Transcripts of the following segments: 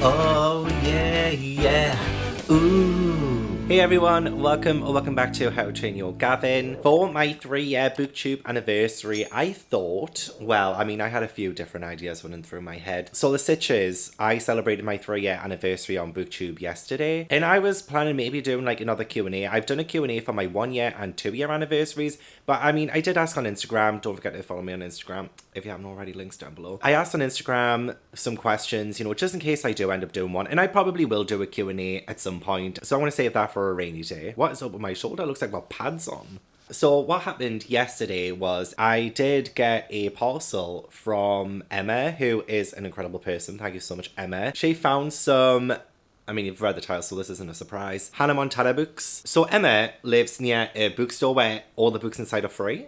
Oh yeah, yeah, ooh. Hey everyone, welcome back to How to Train Your Gavin. For my 3-year BookTube anniversary, I thought, well, I mean, I had a few different ideas running through my head. So the sitch is, I celebrated my 3-year anniversary on BookTube yesterday, and I was planning maybe doing like another Q&A. I've done a Q&A for my 1-year and 2-year anniversaries, but I mean, I did ask on Instagram. Don't forget to follow me on Instagram if you haven't already, links down below. I asked on Instagram some questions, you know, just in case I do end up doing one, and I probably will do a Q&A at some point, so I want to save that for a rainy day. What is up with my shoulder? It looks like I've got pads on. So what happened yesterday was I did get a parcel from Emma, who is an incredible person. Thank you so much, Emma. She found some, I mean, you've read the title, so this isn't a surprise, Hannah Montana books. So Emma lives near a bookstore where all the books inside are free.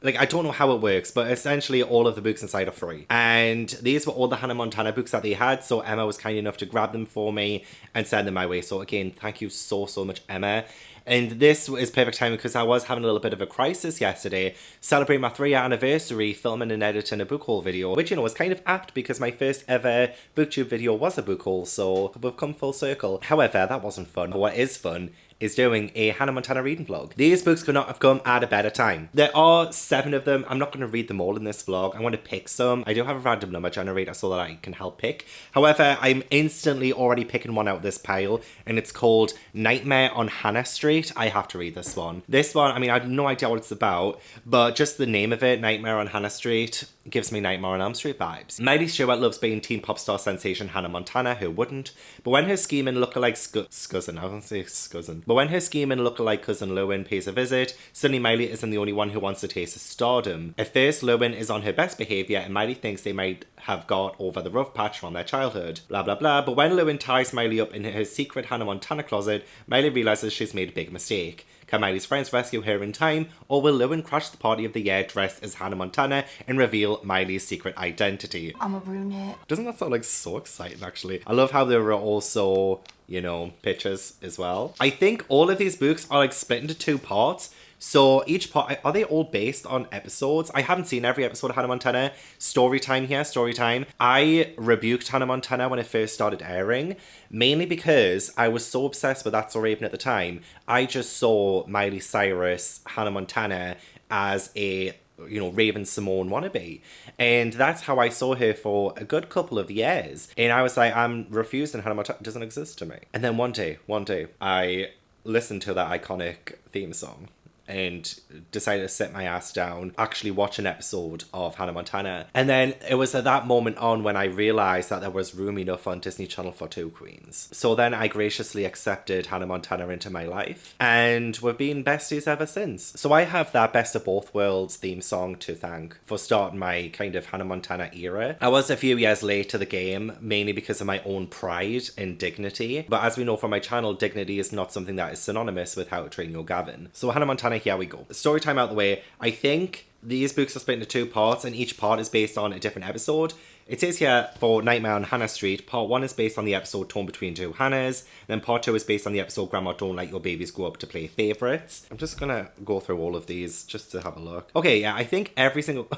Like, I don't know how it works, but essentially all of the books inside are free. And these were all the Hannah Montana books that they had, so Emma was kind enough to grab them for me and send them my way. So again, thank you so much, Emma. And this is perfect timing because I was having a little bit of a crisis yesterday, celebrating my 3-year anniversary, filming and editing a book haul video, which, you know, was kind of apt because my first ever BookTube video was a book haul, so we've come full circle. However, that wasn't fun. But what is fun is doing a Hannah Montana reading vlog. These books could not have come at a better time. There are 7 of them. I'm not going to read them all in this vlog. I want to pick some. I do have a random number generator so that I can help pick. However, I'm instantly already picking one out of this pile, and it's called Nightmare on Hannah Street. I have to read this one. This one, I mean, I have no idea what it's about, but just the name of it, Nightmare on Hannah Street, gives me Nightmare on Elm Street vibes. Miley Stewart loves being teen pop star sensation Hannah Montana, who wouldn't? But when her scheming lookalike cousin, I was gonna say cousin. But when her scheming lookalike cousin Lewin pays a visit, suddenly Miley isn't the only one who wants to taste of stardom. At first, Lewin is on her best behaviour and Miley thinks they might have got over the rough patch from their childhood. Blah blah blah, but when Lewin ties Miley up in her secret Hannah Montana closet, Miley realises she's made a big mistake. Can Miley's friends rescue her in time, or will Lewin crash the party of the year dressed as Hannah Montana and reveal Miley's secret identity? I'm a brunette. Doesn't that sound like so exciting, actually? I love how there were also, you know, pictures as well. I think all of these books are like split into 2 parts. So each part, are they all based on episodes? I haven't seen every episode of Hannah Montana. Story time here, story time. I rebuked Hannah Montana when it first started airing, mainly because I was so obsessed with That's So Raven at the time. I just saw Miley Cyrus, Hannah Montana as a, you know, Raven Simone wannabe. And that's how I saw her for a good couple of years. And I was like, I'm refusing Hannah Montana, it doesn't exist to me. And then one day, I listened to that iconic theme song and decided to sit my ass down, actually watch an episode of Hannah Montana. And then it was at that moment on when I realised that there was room enough on Disney Channel for 2 queens. So then I graciously accepted Hannah Montana into my life, and we've been besties ever since. So I have that Best of Both Worlds theme song to thank for starting my kind of Hannah Montana era. I was a few years late to the game, mainly because of my own pride and dignity. But as we know from my channel, dignity is not something that is synonymous with How to Train Your Gavin. So Hannah Montana, here we go. Story time out the way. I think these books are split into 2 parts, and each part is based on a different episode. It says here for Nightmare on Hannah Street, part 1 is based on the episode Torn Between Two Hannahs, then part 2 is based on the episode Grandma Don't Let Your Babies Grow Up to Play Favourites. I'm just gonna go through all of these just to have a look. Okay, yeah, I think every single...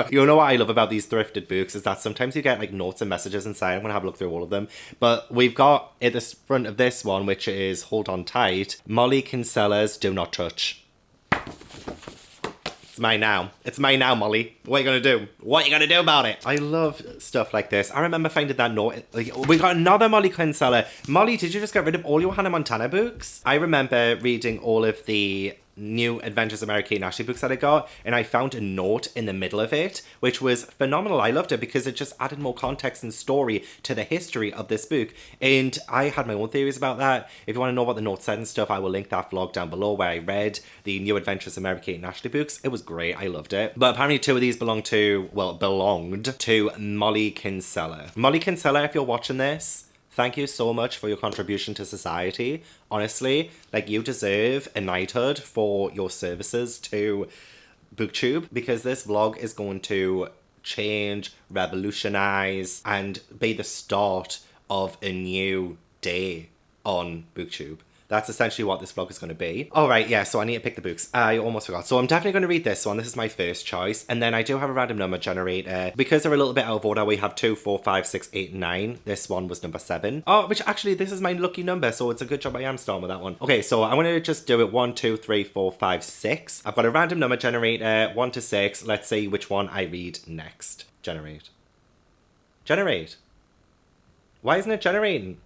You know what I love about these thrifted books is that sometimes you get like notes and messages inside. I'm gonna have a look through all of them. But we've got at the front of this one, which is Hold On Tight, Molly Kinsella's Do Not Touch. It's mine now. It's mine now, Molly. What are you gonna do? What are you gonna do about it? I love stuff like this. I remember finding that note. Like, we got another Molly Kinsella. Molly, did you just get rid of all your Hannah Montana books? I remember reading all of the new Adventures of Mary Kate and Ashley books that I got, and I found a note in the middle of it, which was phenomenal. I loved it because it just added more context and story to the history of this book, and I had my own theories about that. If you want to know what the note said and stuff, I will link that vlog down below where I read the new Adventures of Mary Kate and Ashley books. It was great. I loved it. But apparently 2 of these belonged to Molly Kinsella. Molly Kinsella, if you're watching this, thank you so much for your contribution to society. Honestly, like, you deserve a knighthood for your services to BookTube, because this vlog is going to change, revolutionize, and be the start of a new day on BookTube. That's essentially what this vlog is going to be. All right, yeah, so I need to pick the books. I almost forgot. So I'm definitely going to read this one. This is my first choice. And then I do have a random number generator. Because they're a little bit out of order, we have 2, 4, 5, 6, 8, 9. This one was number 7. Oh, which actually, this is my lucky number, so it's a good job I am starting with that one. Okay, so I'm going to just do it 1, 2, 3, 4, 5, 6. I've got a random number generator, 1 to 6. Let's see which one I read next. Generate. Generate. Why isn't it generating?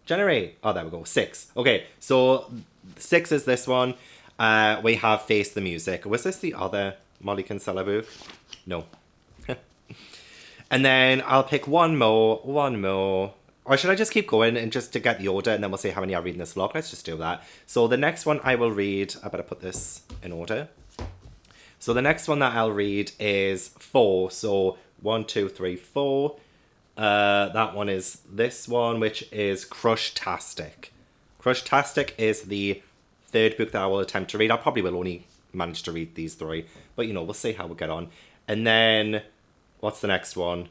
Generate. Oh, there we go. 6. Okay, so 6 is this one. We have Face the Music. Was this the other Molly Kinsella book? No. And then I'll pick one more. Or should I just keep going and just to get the order and then we'll see how many I read in this vlog? Let's just do that. So the next one I will read, I better put this in order. So the next one that I'll read is 4. So 1, 2, 3, 4. That one is this one, which is Crush-tastic. Crush-tastic is the 3rd book that I will attempt to read. I probably will only manage to read these 3, but you know, we'll see how we get on. And then, what's the next one?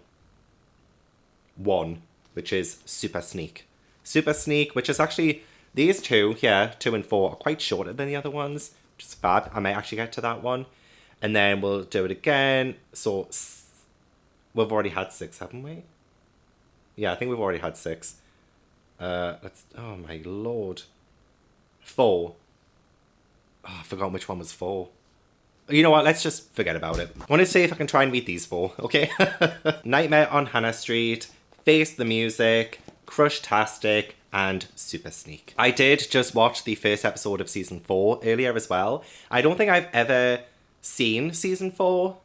1, which is Super Sneak. Super Sneak, which is actually, these 2, yeah, 2 and 4 are quite shorter than the other ones, which is fab. I might actually get to that one. And then we'll do it again. So, we've already had 6, haven't we? Yeah, I think we've already had 6. Let's. Oh my lord. 4. Oh, I've forgotten which one was 4. You know what? Let's just forget about it. I want to see if I can try and read these 4. Okay. Nightmare on Hannah Street, Face the Music, Crush-tastic, and Super Sneak. I did just watch the first episode of season 4 earlier as well. I don't think I've ever seen season 4.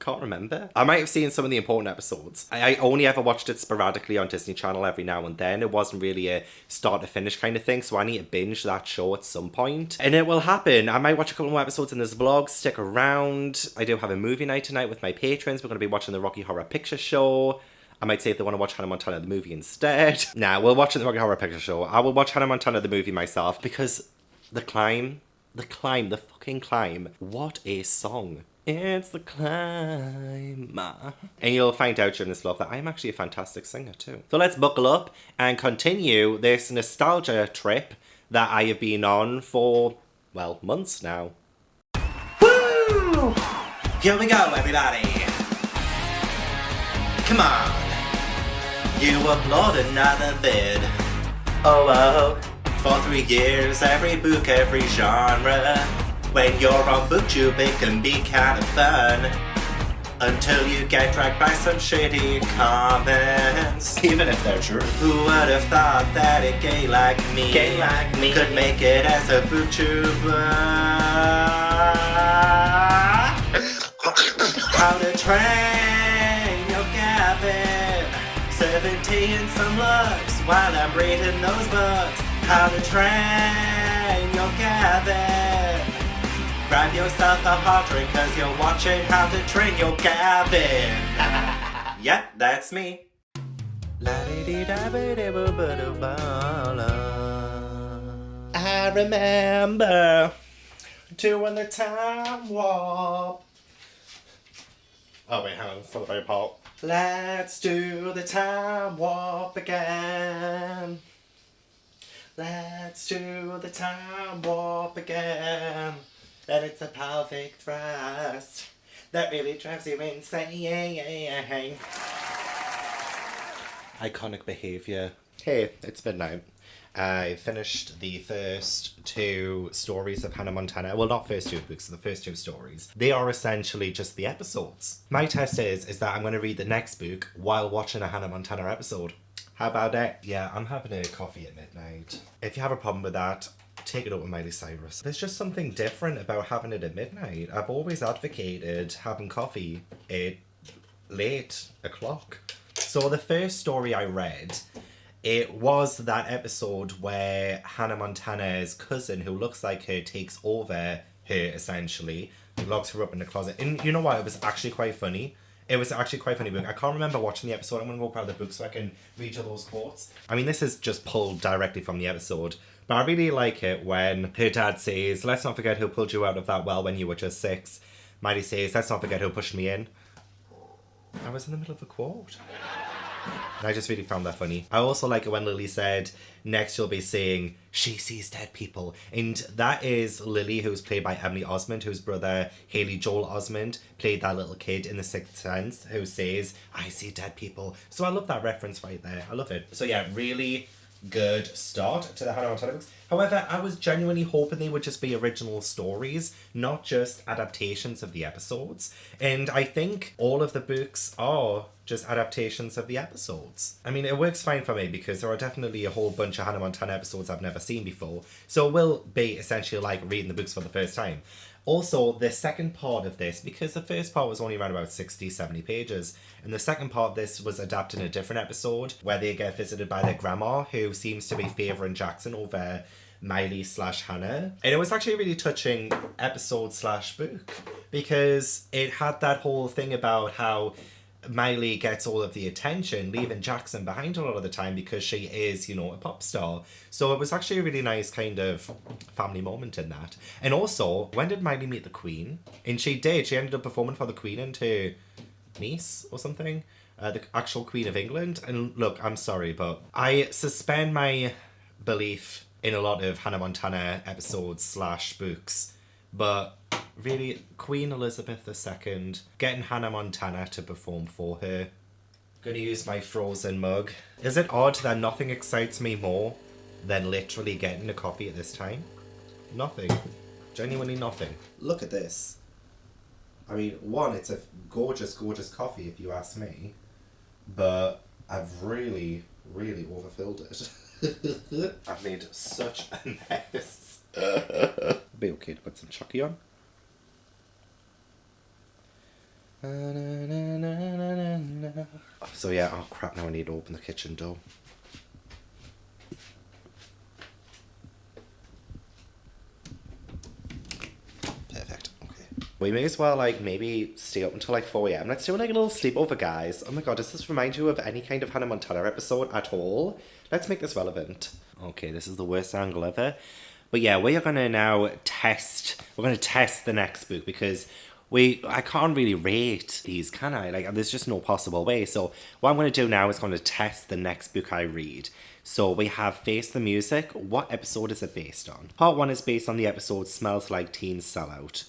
Can't remember. I might have seen some of the important episodes. I only ever watched it sporadically on Disney Channel every now and then. It wasn't really a start to finish kind of thing, so I need to binge that show at some point. And it will happen. I might watch a couple more episodes in this vlog. Stick around. I do have a movie night tonight with my patrons. We're going to be watching the Rocky Horror Picture Show. I might say if they want to watch Hannah Montana the movie instead. Nah, we'll watch the Rocky Horror Picture Show. I will watch Hannah Montana the movie myself because the fucking climb. What a song. It's the climb. And you'll find out during this vlog that I'm actually a fantastic singer too. So let's buckle up and continue this nostalgia trip that I have been on for, well, months now. Woo! Here we go, everybody. Come on. You upload another vid. Oh, for 3 years, every book, every genre. When you're on BookTube, it can be kind of fun. Until you get dragged by some shitty comments. Even if they're true. Who would have thought that a gay like me could make it as a BookTuber? How to train your Gavin. 17 some looks while I'm reading those books. How to train your Gavin. Grab yourself a hot drink cause you're watching How to Train Your Gavin. Yep, that's me. I remember doing the time warp. Oh wait, hang on, it's not the very part. Let's do the time warp again. Let's do the time warp again. And it's a pelvic thrust that really drives you insane. Iconic behaviour. Hey, it's midnight. I finished the first 2 stories of Hannah Montana. Well, not first 2 books, the first 2 stories. They are essentially just the episodes. My test is that I'm going to read the next book while watching a Hannah Montana episode. How about it? Yeah, I'm having a coffee at midnight. If you have a problem with that, take it up with Miley Cyrus. There's just something different about having it at midnight. I've always advocated having coffee at late o'clock. So the first story I read, it was that episode where Hannah Montana's cousin, who looks like her, takes over her essentially. He locks her up in the closet. And you know what? It was actually quite funny. It was actually quite funny book. I can't remember watching the episode. I'm going to go grab the book so I can read you those quotes. I mean, this is just pulled directly from the episode. But I really like it when her dad says, let's not forget who pulled you out of that well when you were just 6. Miley says, let's not forget who pushed me in. I was in the middle of a quote. And I just really found that funny. I also like it when Lily said, next you'll be saying, she sees dead people. And that is Lily, who's played by Emily Osmond, whose brother, Hailee Joel Osmond, played that little kid in The Sixth Sense, who says, I see dead people. So I love that reference right there. I love it. So yeah, really good start to the Hannah Montana books. However, I was genuinely hoping they would just be original stories, not just adaptations of the episodes. And I think all of the books are just adaptations of the episodes. I mean, it works fine for me because there are definitely a whole bunch of Hannah Montana episodes I've never seen before. So it will be essentially like reading the books for the first time. Also, the second part of this, because the first part was only around about 60, 70 pages, and the second part of this was adapted in a different episode where they get visited by their grandma, who seems to be favouring Jackson over Miley/Hannah. And it was actually a really touching episode/book because it had that whole thing about how Miley gets all of the attention, leaving Jackson behind a lot of the time because she is, you know, a pop star. So it was actually a really nice kind of family moment in that. And also, when did Miley meet the Queen? And she did. She ended up performing for the Queen into Nice or something. The actual Queen of England. And look, I'm sorry, but I suspend my belief in a lot of Hannah Montana episodes/books. But really, Queen Elizabeth II, getting Hannah Montana to perform for her. Gonna use my frozen mug. Is it odd that nothing excites me more than literally getting a coffee at this time? Nothing. Genuinely nothing. Look at this. I mean, one, it's a gorgeous, gorgeous coffee if you ask me. But I've really, really overfilled it. I've made such a mess. Be okay to put some Chucky on. So yeah, oh crap, now I need to open the kitchen door. Perfect, okay. We may as well like maybe stay up until like 4 a.m. Let's do like a little sleepover, guys. Oh my god, does this remind you of any kind of Hannah Montana episode at all? Let's make this relevant. Okay, this is the worst angle ever. But yeah, we are going to now test, we're going to test the next book because I can't really rate these, can I? Like, there's just no possible way. So what I'm going to do now is going to test the next book I read. So we have Face the Music. What episode is it based on? Part 1 is based on the episode Smells Like Teen Sellout.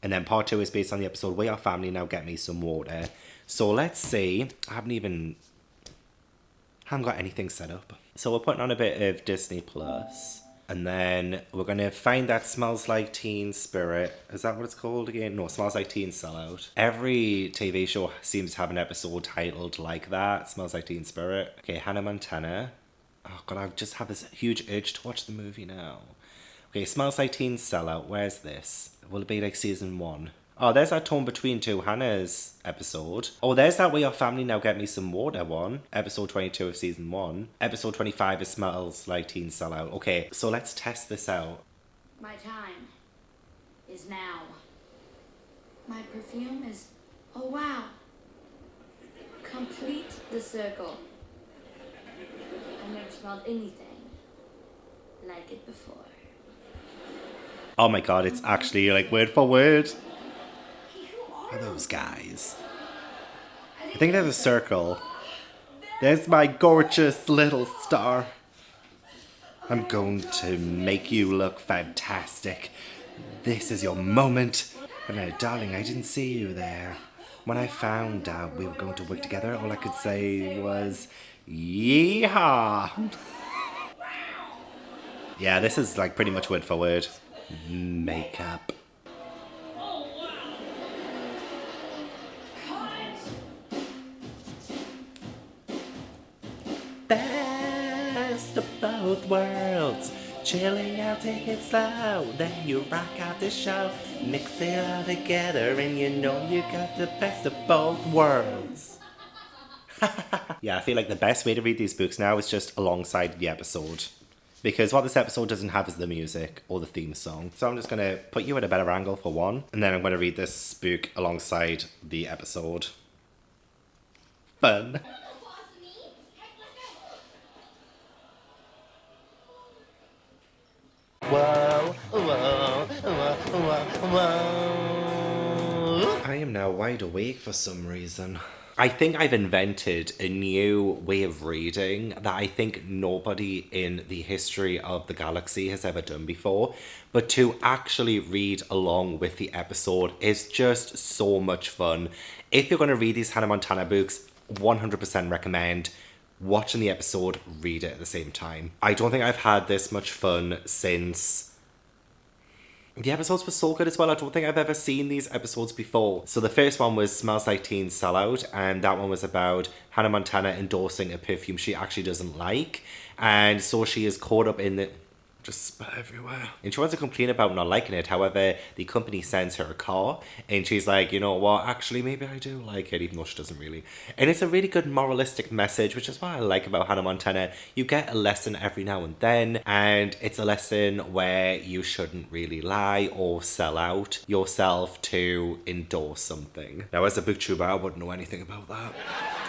And then part 2 is based on the episode We Are Family, Now Get Me Some Water. So let's see. I haven't got anything set up. So we're putting on a bit of Disney Plus. And then we're going to find that Smells Like Teen Spirit. Is that what it's called again? No, Smells Like Teen Sellout. Every TV show seems to have an episode titled like that. Smells Like Teen Spirit. Okay, Hannah Montana. Oh god, I just have this huge urge to watch the movie now. Okay, Smells Like Teen Sellout. Where's this? Will it be like season 1? Oh, there's that Torn Between Two Hannah's episode. Oh, there's that We Are Family, Now Get Me Some Water one. Episode 22 of season 1. Episode 25 is Smells Like Teen Sellout. Okay, so let's test this out. My time is now. My perfume is, oh wow. Complete the circle. I've never smelled anything like it before. Oh my god, it's actually like word for word. Are those guys? I think there's a circle. There's my gorgeous little star. I'm going to make you look fantastic. This is your moment. But darling, I didn't see you there. When I found out we were going to work together, all I could say was, yeehaw. Yeah, this is like pretty much word for word. Makeup. Best of both worlds. Chilling out, take it slow. Then you rock out the show. Mix it all together and you know you got the best of both worlds. Yeah, I feel like the best way to read these books now is just alongside the episode. Because what this episode doesn't have is the music or the theme song. So I'm just going to put you at a better angle for one. And then I'm going to read this book alongside the episode. Fun. Whoa, whoa, whoa, whoa, whoa. I am now wide awake for some reason. I think I've invented a new way of reading that I think nobody in the history of the galaxy has ever done before. But to actually read along with the episode is just so much fun. If you're going to read these Hannah Montana books, 100% recommend watching the episode, read it at the same time. I don't think I've had this much fun since... The episodes were so good as well. I don't think I've ever seen these episodes before. So the first one was Smells Like Teen Sellout, and that one was about Hannah Montana endorsing a perfume she actually doesn't like. And so she is caught up in the... just spit everywhere. And she wants to complain about not liking it. However, the company sends her a car and she's like, you know what, actually maybe I do like it, even though she doesn't really. And it's a really good moralistic message, which is what I like about Hannah Montana. You get a lesson every now and then, and it's a lesson where you shouldn't really lie or sell out yourself to endorse something. Now, as a booktuber, I wouldn't know anything about that.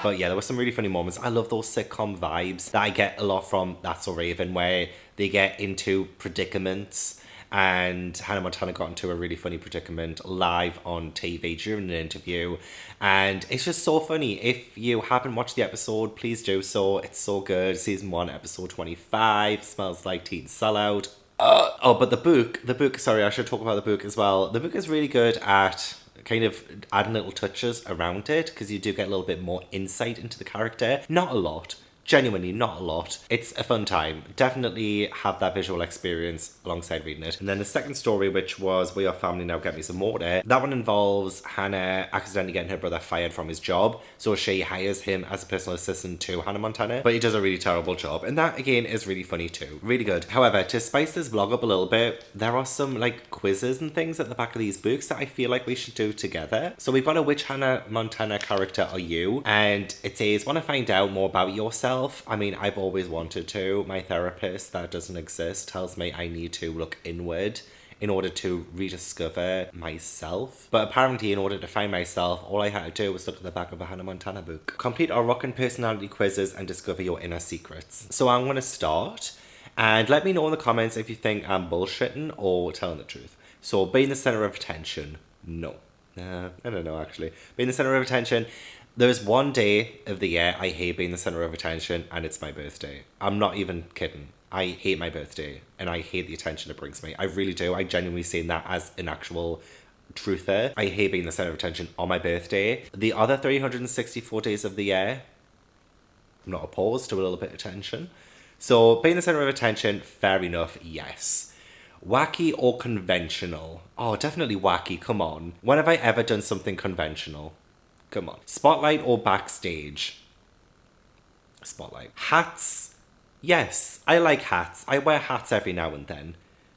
But yeah, there were some really funny moments. I love those sitcom vibes that I get a lot from That's So Raven, where they get into predicaments, and Hannah Montana got into a really funny predicament live on TV during an interview, and it's just so funny. If you haven't watched the episode, please do so. It's so good. Season 1, episode 25, Smells Like Teen Sellout. But the book, sorry, I should talk about the book as well. The book is really good at kind of adding little touches around it, because you do get a little bit more insight into the character. Not a lot. Genuinely not a lot. It's a fun time. Definitely have that visual experience alongside reading it. And then the second story, which was We Are Family Now, Get Me Some Water. That one involves Hannah accidentally getting her brother fired from his job. So she hires him as a personal assistant to Hannah Montana. But he does a really terrible job. And that, again, is really funny too. Really good. However, to spice this vlog up a little bit, there are some like quizzes and things at the back of these books that I feel like we should do together. So we've got a Which Hannah Montana character are you? And it says, want to find out more about yourself? I mean, I've always wanted to. My therapist, that doesn't exist, tells me I need to look inward in order to rediscover myself. But apparently, in order to find myself, all I had to do was look at the back of a Hannah Montana book. Complete our rockin' personality quizzes and discover your inner secrets. So I'm going to start, and let me know in the comments if you think I'm bullshitting or telling the truth. So, being the center of attention, no. I don't know, actually. Being the center of attention... There's one day of the year I hate being the center of attention, and it's my birthday. I'm not even kidding. I hate my birthday, and I hate the attention it brings me. I really do. I genuinely say that as an actual truther. I hate being the center of attention on my birthday. The other 364 days of the year, I'm not opposed to a little bit of attention. So being the center of attention, fair enough, yes. Wacky or conventional? Oh, definitely wacky, come on. When have I ever done something conventional? Come on. Spotlight or backstage? Spotlight. Hats? Yes, I like hats. I wear hats every now and then.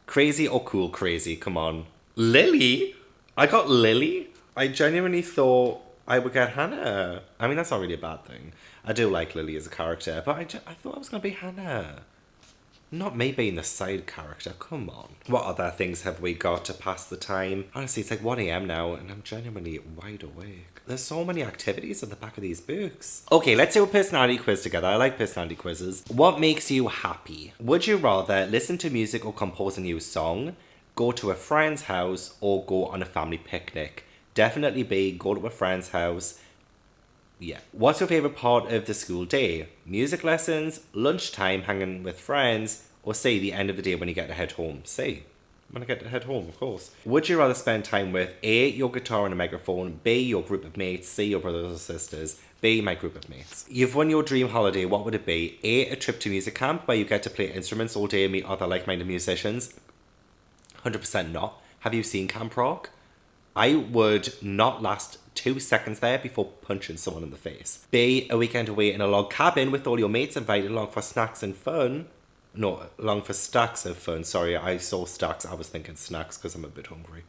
Crazy or cool crazy? Come on. Lily? I got Lily? I genuinely thought I would get Hannah. I mean, that's not really a bad thing. I do like Lily as a character, but I thought I was going to be Hannah. Not me being the side character, come on. What other things have we got to pass the time? Honestly, it's like 1 a.m. now and I'm genuinely wide awake. There's so many activities at the back of these books. Okay, let's do a personality quiz together. I like personality quizzes. What makes you happy? Would you rather listen to music or compose a new song, go to a friend's house, or go on a family picnic? Definitely B, go to a friend's house. Yeah. What's your favourite part of the school day? Music lessons, lunchtime, hanging with friends, or C, the end of the day when you get to head home? C, when I get to head home, of course. Would you rather spend time with A, your guitar and a microphone, B, your group of mates, C, your brothers or sisters, B, my group of mates? You've won your dream holiday, what would it be? A, a trip to music camp where you get to play instruments all day and meet other like-minded musicians? 100% not. Have you seen Camp Rock? I would not last 2 seconds there before punching someone in the face. B, a weekend away in a log cabin with all your mates invited along for snacks and fun. No, along for stacks of fun. Sorry, I saw stacks. I was thinking snacks because I'm a bit hungry.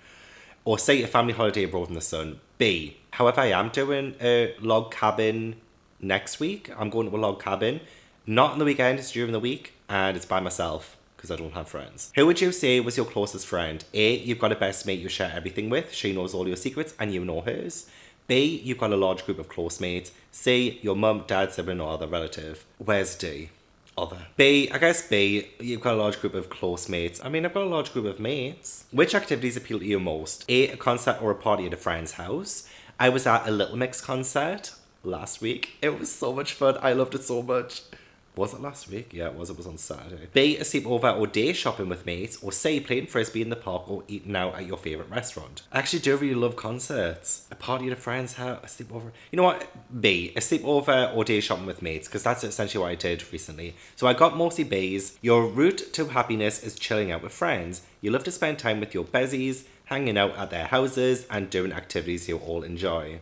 Or C, a family holiday abroad in the sun. B, however, I am doing a log cabin next week. I'm going to a log cabin. Not on the weekend, it's during the week. And it's by myself, because I don't have friends. Who would you say was your closest friend? A, you've got a best mate you share everything with. She knows all your secrets and you know hers. B, you've got a large group of close mates. C, your mum, dad, sibling or other relative. Where's D? Other. B, I guess B, you've got a large group of close mates. I mean, I've got a large group of mates. Which activities appeal to you most? A, a concert or a party at a friend's house. I was at a Little Mix concert last week. It was so much fun. I loved it so much. Was it last week? Yeah, it was. It was on Saturday. B, a sleepover or day shopping with mates. Or C, playing frisbee in the park or eating out at your favourite restaurant. I actually do really love concerts. A party at a friend's house, a sleepover. You know what? B, a sleepover or day shopping with mates. Because that's essentially what I did recently. So I got mostly B's. Your route to happiness is chilling out with friends. You love to spend time with your bezies, hanging out at their houses, and doing activities you all enjoy.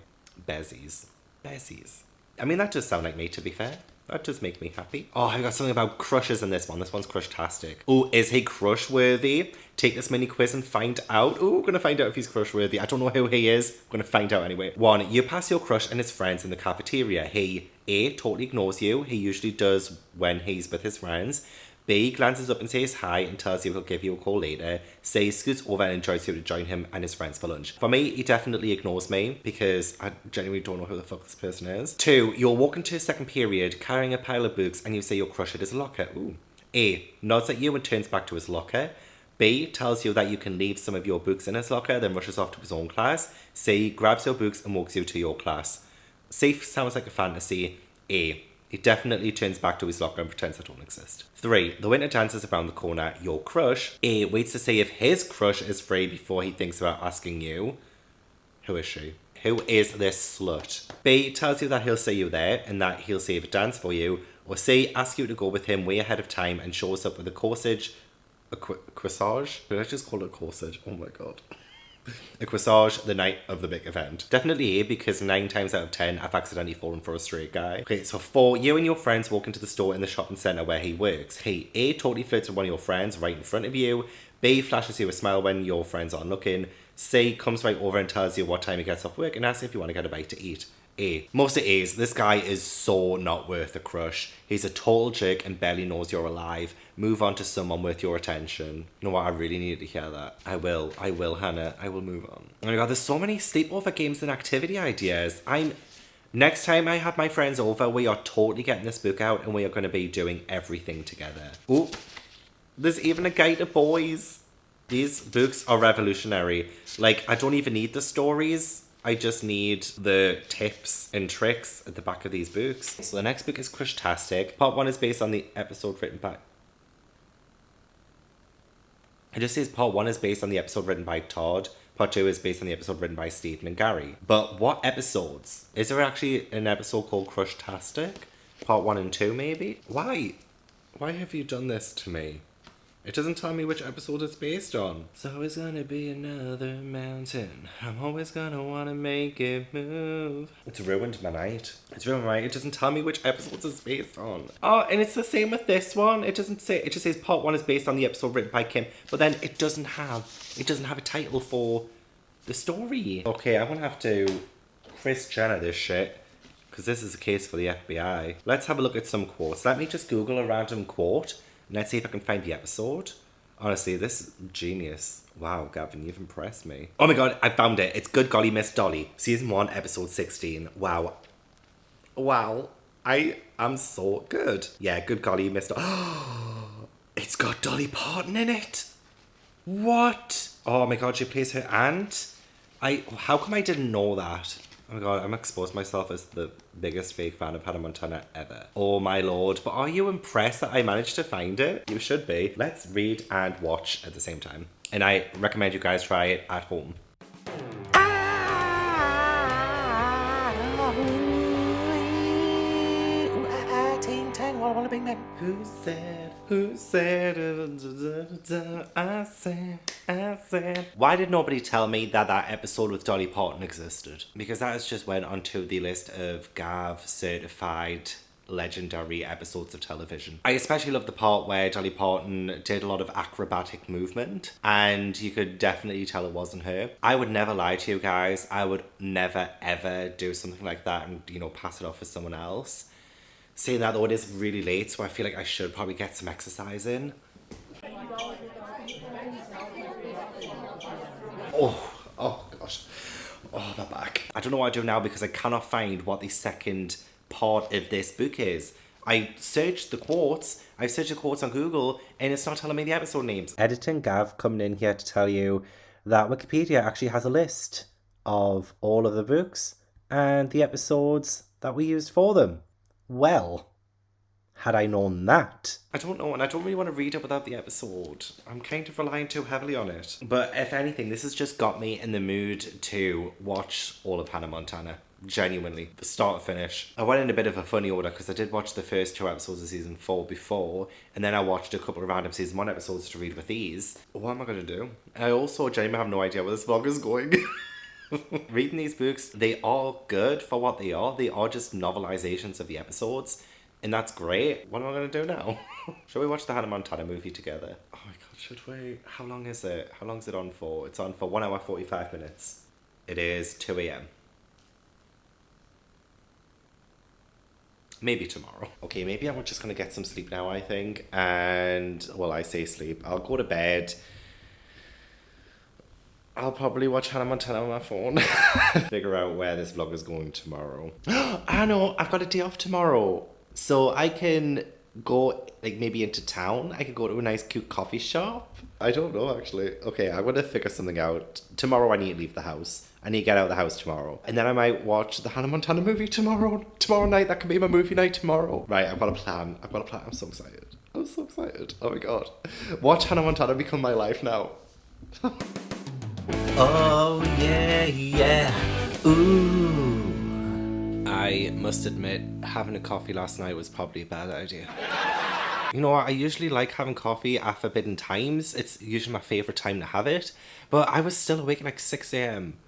Bezies. Bezies. I mean, that does sound like me, to be fair. That does make me happy. Oh, I got something about crushes in this one. This one's Crush-tastic. Oh, is he crush-worthy? Take this mini quiz and find out. Oh, we're going to find out if he's crush-worthy. I don't know who he is. We're going to find out anyway. 1. You pass your crush and his friends in the cafeteria. He, A, totally ignores you. He usually does when he's with his friends. B, glances up and says hi and tells you he'll give you a call later. C, scoots over and enjoys you to join him and his friends for lunch. For me, he definitely ignores me because I genuinely don't know who the fuck this person is. 2, you'll walk into a second period carrying a pile of books and you say your crush at his locker. Ooh. A, nods at you and turns back to his locker. B, tells you that you can leave some of your books in his locker, then rushes off to his own class. C, grabs your books and walks you to your class. C sounds like a fantasy. A, he definitely turns back to his locker and pretends I don't exist. 3, the winter dances around the corner. Your crush. A, waits to see if his crush is free before he thinks about asking you. Who is she? Who is this slut? B, tells you that he'll see you there and that he'll save a dance for you. Or C, asks you to go with him way ahead of time and shows up with a corsage. A corsage? Did I just call it a corsage? Oh my god. A corsage the night of the big event. Definitely A, because 9 times out of 10 I've accidentally fallen for a straight guy. Okay, so 4, you and your friends walk into the store in the shopping centre where he works. He, A, totally flirts with one of your friends right in front of you. B, flashes you a smile when your friends aren't looking. C, comes right over and tells you what time he gets off work and asks if you want to get a bite to eat. A. Most of A's, this guy is so not worth a crush. He's a total jerk and barely knows you're alive. Move on to someone worth your attention. You know what, I really needed to hear that. I will, Hannah. I will move on. Oh my god, there's so many sleepover games and activity ideas. Next time I have my friends over, we are totally getting this book out and we are going to be doing everything together. Oh, there's even a guide to boys. These books are revolutionary. Like, I don't even need the stories. I just need the tips and tricks at the back of these books. So the next book is Crush-tastic. Part 1 is based on the episode written by... It just says Part 1 is based on the episode written by Todd. Part 2 is based on the episode written by Stephen and Gary. But what episodes? Is there actually an episode called Crush-tastic? Part 1 and 2 maybe? Why? Why have you done this to me? It doesn't tell me which episode it's based on. So it's gonna be another mountain. I'm always gonna wanna make it move. It's ruined my night. It's ruined my night. It doesn't tell me which episodes it's based on. Oh, and it's the same with this one. It doesn't say. It just says part 1 is based on the episode written by Kim. But then it doesn't have a title for the story. Okay, I'm gonna have to Chris Jenner this shit, because this is a case for the FBI. Let's have a look at some quotes. Let me just Google a random quote. Let's see if I can find the episode. Honestly, this is genius. Wow, Gavin, you've impressed me. Oh my god, I found it. It's Good Golly Miss Dolly. Season 1, episode 16. Wow. Wow. I am so good. Yeah, Good Golly Miss Dolly. It's got Dolly Parton in it. What? Oh my god, she plays her aunt. How come I didn't know that? Oh my god, I'm exposed myself as the biggest fake fan of Hannah Montana ever. Oh my lord, but are you impressed that I managed to find it? You should be. Let's read and watch at the same time. And I recommend you guys try it at home. Who said, I said. Why did nobody tell me that episode with Dolly Parton existed? Because that has just went onto the list of Gav certified legendary episodes of television. I especially love the part where Dolly Parton did a lot of acrobatic movement, and you could definitely tell it wasn't her. I would never lie to you guys. I would never ever do something like that and, pass it off as someone else. Saying that though, it is really late, so I feel like I should probably get some exercise in. Oh gosh. Oh, my back. I don't know what I do now because I cannot find what the second part of this book is. I searched the quotes. I've searched the quotes on Google and it's not telling me the episode names. Editing Gav coming in here to tell you that Wikipedia actually has a list of all of the books and the episodes that we used for them. Well, had I known that. I don't know, and I don't really want to read it without the episode. I'm kind of relying too heavily on it. But if anything, this has just got me in the mood to watch all of Hannah Montana. Genuinely, start to finish. I went in a bit of a funny order because I did watch the first 2 episodes of season 4 before, and then I watched a couple of random season 1 episodes to read with these. What am I going to do? I also genuinely have no idea where this vlog is going. Reading these books, they are good for what they are. They are just novelizations of the episodes, and that's great. What am I going to do now? Shall we watch the Hannah Montana movie together? Oh my god, should we? How long is it? How long is it on for? It's on for 1 hour 45 minutes. It is 2 a.m. Maybe tomorrow. Okay, maybe I'm just going to get some sleep now, I think. And, well, I say sleep. I'll go to bed. I'll probably watch Hannah Montana on my phone. Figure out where this vlog is going tomorrow. I know, I've got a day off tomorrow. So I can go, like, maybe into town. I could go to a nice, cute coffee shop. I don't know, actually. Okay, I'm going to figure something out. Tomorrow I need to leave the house. I need to get out of the house tomorrow. And then I might watch the Hannah Montana movie tomorrow. Tomorrow night, that can be my movie night tomorrow. Right, I've got a plan. I'm so excited. I'm so excited. Oh my god. Watch Hannah Montana become my life now. Oh, yeah, yeah. Ooh. I must admit, having a coffee last night was probably a bad idea. You know what, I usually like having coffee at forbidden times. It's usually my favourite time to have it. But I was still awake at like 6 a.m.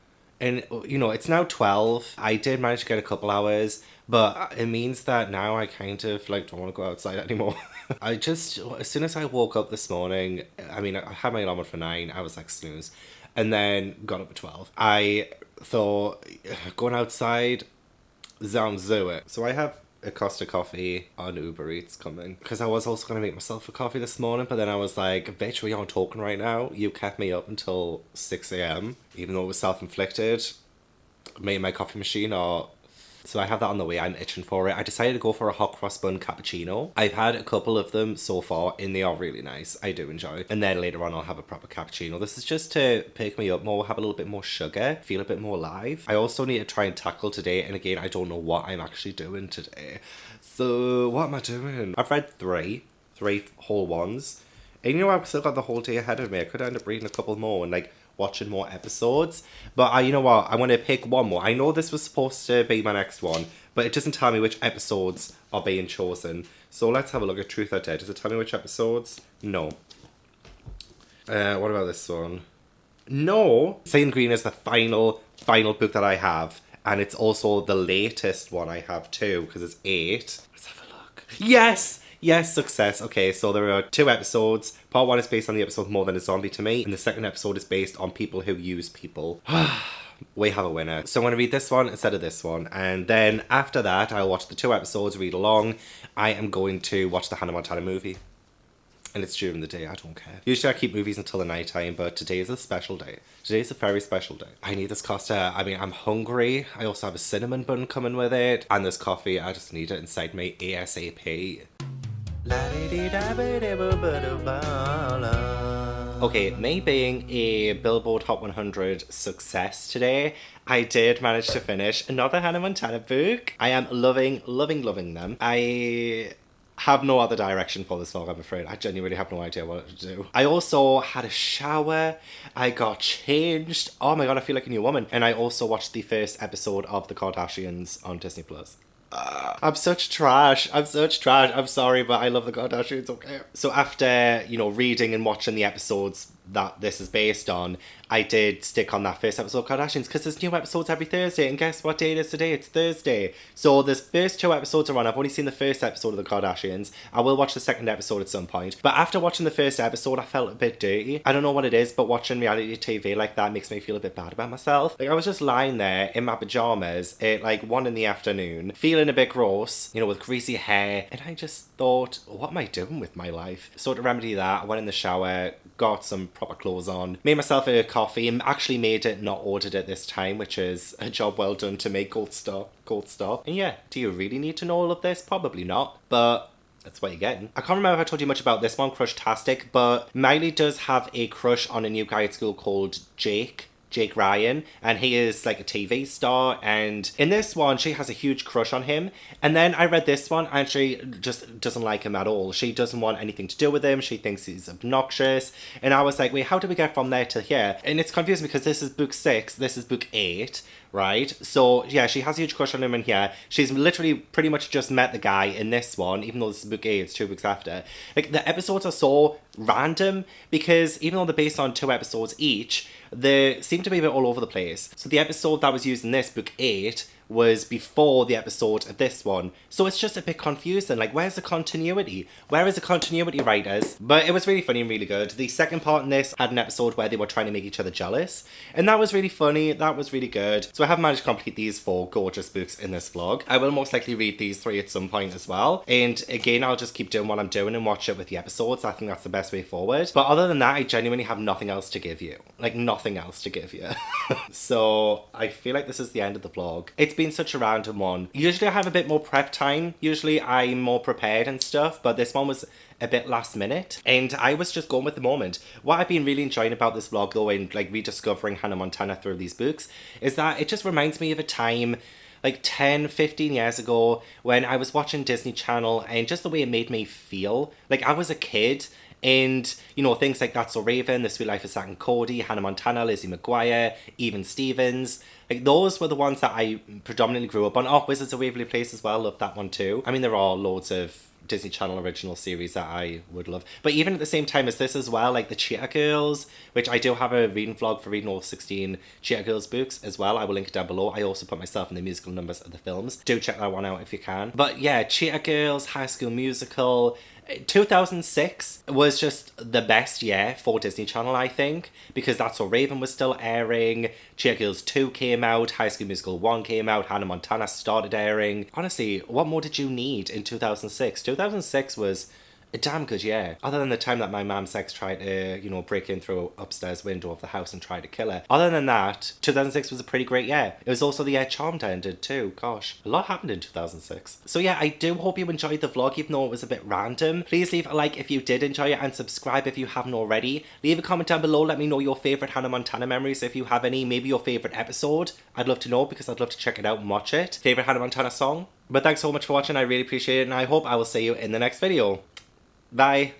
And, you know, it's now 12. I did manage to get a couple hours. But it means that now I kind of, like, don't want to go outside anymore. I just, as soon as I woke up this morning, I mean, I had my alarm on for 9. I was like, snooze. And then got up at 12. I thought, going outside, sounds do it. So I have a Costa coffee on Uber Eats coming. Because I was also going to make myself a coffee this morning, but then I was like, bitch, we aren't talking right now. You kept me up until 6 a.m. Even though it was self-inflicted. Made my coffee machine or... So I have that on the way. I'm itching for it. I decided to go for a hot cross bun cappuccino. I've had a couple of them so far and they are really nice. I do enjoy it. And then later on I'll have a proper cappuccino. This is just to pick me up more, have a little bit more sugar, feel a bit more alive. I also need to try and tackle today, and again, I don't know what I'm actually doing today. So what am I doing? I've read three whole ones. And you know, I've still got the whole day ahead of me. I could end up reading a couple more and like watching more episodes, but you know what, I want to pick one more. I know this was supposed to be my next one, but it doesn't tell me which episodes are being chosen. So let's have a look at Truth or Dare. Does it tell me which episodes? No. What about this one? No. Saying Green is the final book that I have, and it's also the latest one I have too, because it's 8. Let's have a look. Yes, success. Okay, so there are 2 episodes. Part 1 is based on the episode More Than a Zombie to Me, and the second episode is based on people who use people. We have a winner. So I'm going to read this one instead of this one, and then after that I'll watch the 2 episodes, read along. I am going to watch the Hannah Montana movie, and it's during the day. I don't care. Usually I keep movies until the night time, but today is a special day. Today is a very special day. I need this Costa. I mean, I'm hungry. I also have a cinnamon bun coming with it, and this coffee. I just need it inside me ASAP. Okay, me being a Billboard Hot 100 success today, I did manage to finish another Hannah Montana book. I am loving them. I have no other direction for this vlog, I'm afraid. I genuinely have no idea what to do. I also had a shower. I got changed. Oh my god, I feel like a new woman. And I also watched the first episode of The Kardashians on Disney+. I'm such trash. I'm sorry, but I love the Kardashians, okay? So after, you know, reading and watching the episodes that this is based on, I did stick on that first episode of Kardashians because there's new episodes every Thursday, and guess what day it is today? It's Thursday. So the first 2 episodes are on. I've only seen the first episode of the Kardashians. I will watch the second episode at some point. But after watching the first episode, I felt a bit dirty. I don't know what it is, but watching reality TV like that makes me feel a bit bad about myself. Like, I was just lying there in my pajamas at like 1 in the afternoon, feeling a bit gross, you know, with greasy hair, and I just thought, what am I doing with my life? So to remedy that, I went in the shower, got some proper clothes on, made myself a coffee, and actually made it, not ordered it this time, which is a job well done to make gold star. And yeah, do you really need to know all of this? Probably not, but that's what you're getting. I can't remember if I told you much about this one, Crush-tastic, but Miley does have a crush on a new guy at school called Jake. Jake Ryan, and he is like a TV star, and in this one she has a huge crush on him. And then I read this one and she just doesn't like him at all. She doesn't want anything to do with him. She thinks he's obnoxious. And I was like, wait, how do we get from there to here? And it's confusing because this is book 6, this is book 8, right? So yeah, she has a huge crush on him in here. She's literally pretty much just met the guy in this one, even though this is book 8, it's 2 books after. Like, the episodes are so random because even though they're based on 2 episodes each, they seem to be a bit all over the place. So the episode that was used in this, book 8, was before the episode of this one. So it's just a bit confusing. Like, where's the continuity? Where is the continuity, writers? But it was really funny and really good. The second part in this had an episode where they were trying to make each other jealous. And that was really funny. That was really good. So I have managed to complete these 4 gorgeous books in this vlog. I will most likely read these 3 at some point as well. And again, I'll just keep doing what I'm doing and watch it with the episodes. I think that's the best way forward. But other than that, I genuinely have nothing else to give you. Like, nothing else to give you. So I feel like this is the end of the vlog. It's been such a random one. Usually I have a bit more prep time. Usually I'm more prepared and stuff, but this one was a bit last minute and I was just going with the moment. What I've been really enjoying about this vlog though, and like rediscovering Hannah Montana through these books, is that it just reminds me of a time like 10, 15 years ago when I was watching Disney Channel and just the way it made me feel. Like, I was a kid. And, you know, things like That's So Raven, The Sweet Life of Zack and Cody, Hannah Montana, Lizzie McGuire, Even Stevens. Like, those were the ones that I predominantly grew up on. Oh, Wizards of Waverly Place as well, love that one too. I mean, there are loads of Disney Channel original series that I would love. But even at the same time as this as well, like the Cheetah Girls, which I do have a reading vlog for reading all 16 Cheetah Girls books as well. I will link it down below. I also put myself in the musical numbers of the films. Do check that one out if you can. But yeah, Cheetah Girls, High School Musical. 2006 was just the best year for Disney Channel, I think, because That's So Raven was still airing, Cheetah Girls 2 came out, High School Musical 1 came out, Hannah Montana started airing. Honestly, what more did you need in 2006? 2006 was a damn good year. Other than the time that my mum sex tried to, you know, break in through upstairs window of the house and try to kill her. Other than that, 2006 was a pretty great year. It was also the year Charmed ended too. Gosh, a lot happened in 2006. So yeah, I do hope you enjoyed the vlog, even though it was a bit random. Please leave a like if you did enjoy it and subscribe if you haven't already. Leave a comment down below, let me know your favourite Hannah Montana memories if you have any. Maybe your favourite episode. I'd love to know because I'd love to check it out and watch it. Favourite Hannah Montana song. But thanks so much for watching, I really appreciate it, and I hope I will see you in the next video. Bye.